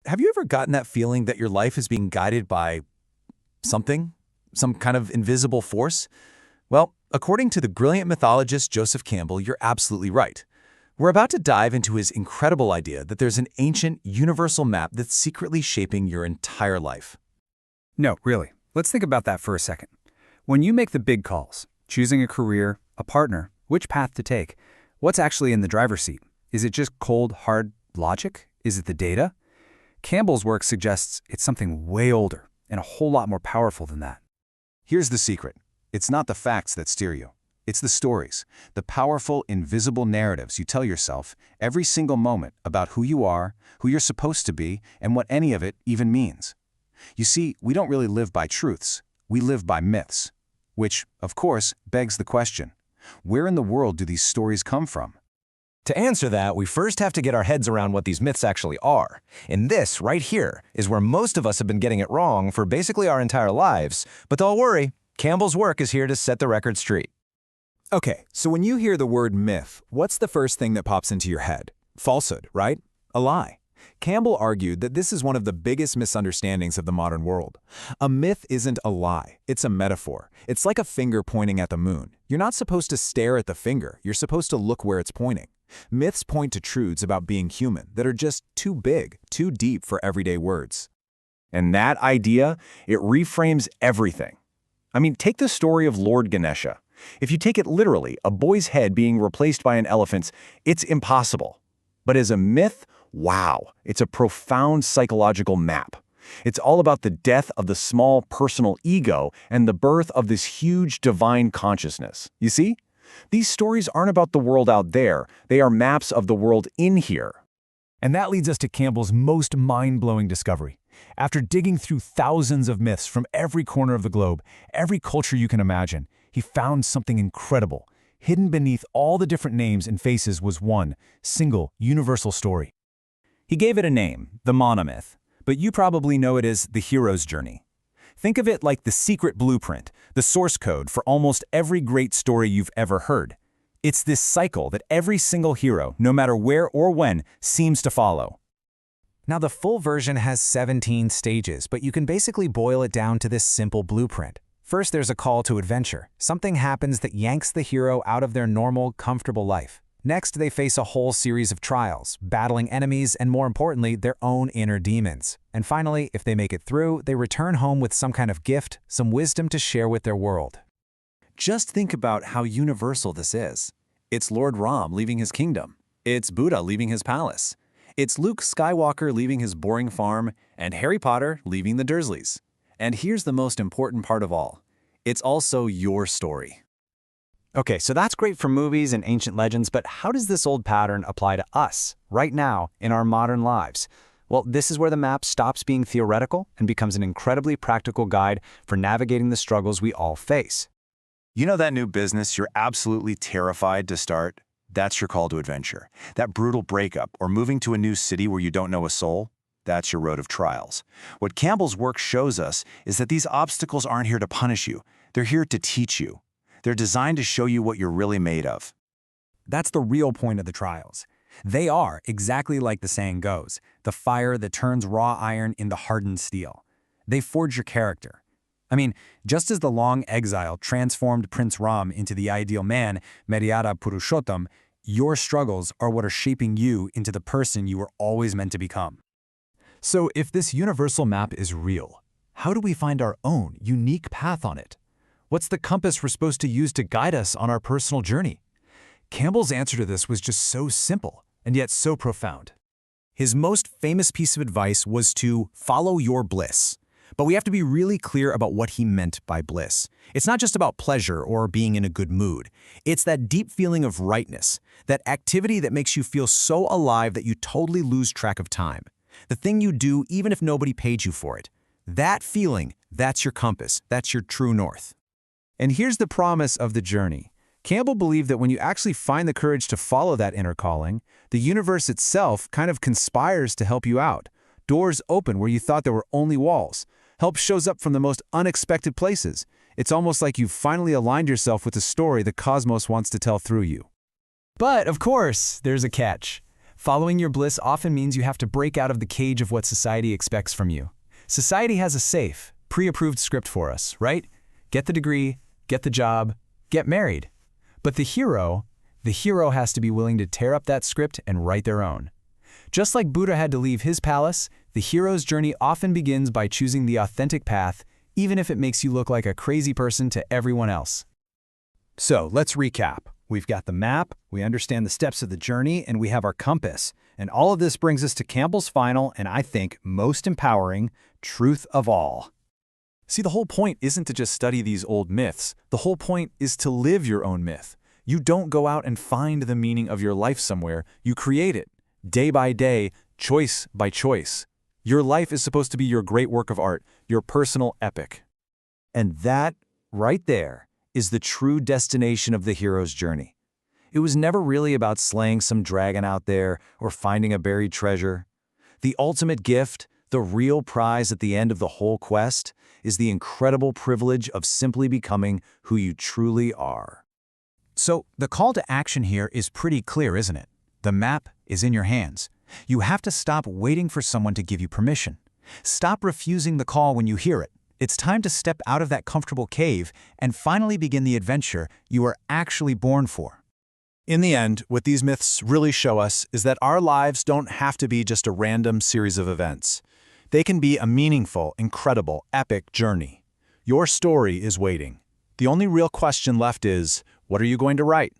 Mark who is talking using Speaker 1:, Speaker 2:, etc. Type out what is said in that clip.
Speaker 1: have you ever gotten that feeling that your life is being guided by something? Some kind of invisible force? Well, according to the brilliant mythologist Joseph Campbell, you're absolutely right. We're about to dive into his incredible idea that there's an ancient, universal map that's secretly shaping your entire life.
Speaker 2: No, really. Let's think about that for a second. When you make the big calls, choosing a career, a partner, which path to take, what's actually in the driver's seat? Is it just cold, hard logic? Is it the data? Campbell's work suggests it's something way older and a whole lot more powerful than that.
Speaker 3: Here's the secret. It's not the facts that steer you. It's the stories, the powerful, invisible narratives you tell yourself every single moment about who you are, who you're supposed to be, and what any of it even means. You see, we don't really live by truths. We live by myths. Which, of course, begs the question, where in the world do these stories come from?
Speaker 4: To answer that, we first have to get our heads around what these myths actually are. And this, right here, is where most of us have been getting it wrong for basically our entire lives. But don't worry, Campbell's work is here to set the record straight.
Speaker 1: Okay, so when you hear the word myth, what's the first thing that pops into your head? Falsehood, right? A lie. Campbell argued that this is one of the biggest misunderstandings of the modern world. A myth isn't a lie, it's a metaphor. It's like a finger pointing at the moon. You're not supposed to stare at the finger, you're supposed to look where it's pointing. Myths point to truths about being human that are just too big, too deep for everyday words.
Speaker 5: And that idea, it reframes everything. I mean, take the story of Lord Ganesha. If you take it literally, a boy's head being replaced by an elephant's, it's impossible. But as a myth, wow, it's a profound psychological map. It's all about the death of the small personal ego and the birth of this huge divine consciousness. You see? These stories aren't about the world out there, they are maps of the world in here.
Speaker 2: And that leads us to Campbell's most mind-blowing discovery. After digging through thousands of myths from every corner of the globe, every culture you can imagine, he found something incredible. Hidden beneath all the different names and faces was one single, universal story.
Speaker 1: He gave it a name, the monomyth, but you probably know it as the hero's journey. Think of it like the secret blueprint, the source code for almost every great story you've ever heard. It's this cycle that every single hero, no matter where or when, seems to follow.
Speaker 6: Now, the full version has 17 stages, but you can basically boil it down to this simple blueprint. First, there's a call to adventure. Something happens that yanks the hero out of their normal, comfortable life. Next, they face a whole series of trials, battling enemies and, more importantly, their own inner demons. And finally, if they make it through, they return home with some kind of gift, some wisdom to share with their world.
Speaker 1: Just think about how universal this is. It's Lord Ram leaving his kingdom. It's Buddha leaving his palace. It's Luke Skywalker leaving his boring farm, and Harry Potter leaving the Dursleys. And here's the most important part of all. It's also your story.
Speaker 6: Okay, so that's great for movies and ancient legends, but how does this old pattern apply to us, right now, in our modern lives? Well, this is where the map stops being theoretical and becomes an incredibly practical guide for navigating the struggles we all face.
Speaker 3: You know that new business you're absolutely terrified to start? That's your call to adventure. That brutal breakup or moving to a new city where you don't know a soul? That's your road of trials. What Campbell's work shows us is that these obstacles aren't here to punish you. They're here to teach you. They're designed to show you what you're really made of.
Speaker 2: That's the real point of the trials. They are, exactly like the saying goes, the fire that turns raw iron into hardened steel. They forge your character. I mean, just as the long exile transformed Prince Ram into the ideal man, Maryada Purushottam, your struggles are what are shaping you into the person you were always meant to become.
Speaker 1: So if this universal map is real, how do we find our own unique path on it? What's the compass we're supposed to use to guide us on our personal journey? Campbell's answer to this was just so simple, and yet so profound. His most famous piece of advice was to follow your bliss. But we have to be really clear about what he meant by bliss. It's not just about pleasure or being in a good mood. It's that deep feeling of rightness, that activity that makes you feel so alive that you totally lose track of time. The thing you do even if nobody paid you for it. That feeling, that's your compass, that's your true north. And here's the promise of the journey. Campbell believed that when you actually find the courage to follow that inner calling, the universe itself kind of conspires to help you out. Doors open where you thought there were only walls. Help shows up from the most unexpected places. It's almost like you've finally aligned yourself with the story the cosmos wants to tell through you.
Speaker 2: But, of course, there's a catch.
Speaker 1: Following your bliss often means you have to break out of the cage of what society expects from you. Society has a safe, pre-approved script for us, right? Get the degree, get the job, get married. But the hero has to be willing to tear up that script and write their own. Just like Buddha had to leave his palace, the hero's journey often begins by choosing the authentic path, even if it makes you look like a crazy person to everyone else.
Speaker 2: So let's recap. We've got the map, we understand the steps of the journey, and we have our compass. And all of this brings us to Campbell's final, and I think most empowering, truth of all.
Speaker 1: See, the whole point isn't to just study these old myths. The whole point is to live your own myth. You don't go out and find the meaning of your life somewhere. You create it, day by day, choice by choice. Your life is supposed to be your great work of art, your personal epic.
Speaker 2: And that, right there, is the true destination of the hero's journey. It was never really about slaying some dragon out there or finding a buried treasure. The ultimate gift, the real prize at the end of the whole quest, is the incredible privilege of simply becoming who you truly are.
Speaker 1: So, the call to action here is pretty clear, isn't it? The map is in your hands. You have to stop waiting for someone to give you permission. Stop refusing the call when you hear it. It's time to step out of that comfortable cave and finally begin the adventure you are actually born for.
Speaker 7: In the end, what these myths really show us is that our lives don't have to be just a random series of events. They can be a meaningful, incredible, epic journey. Your story is waiting. The only real question left is, what are you going to write?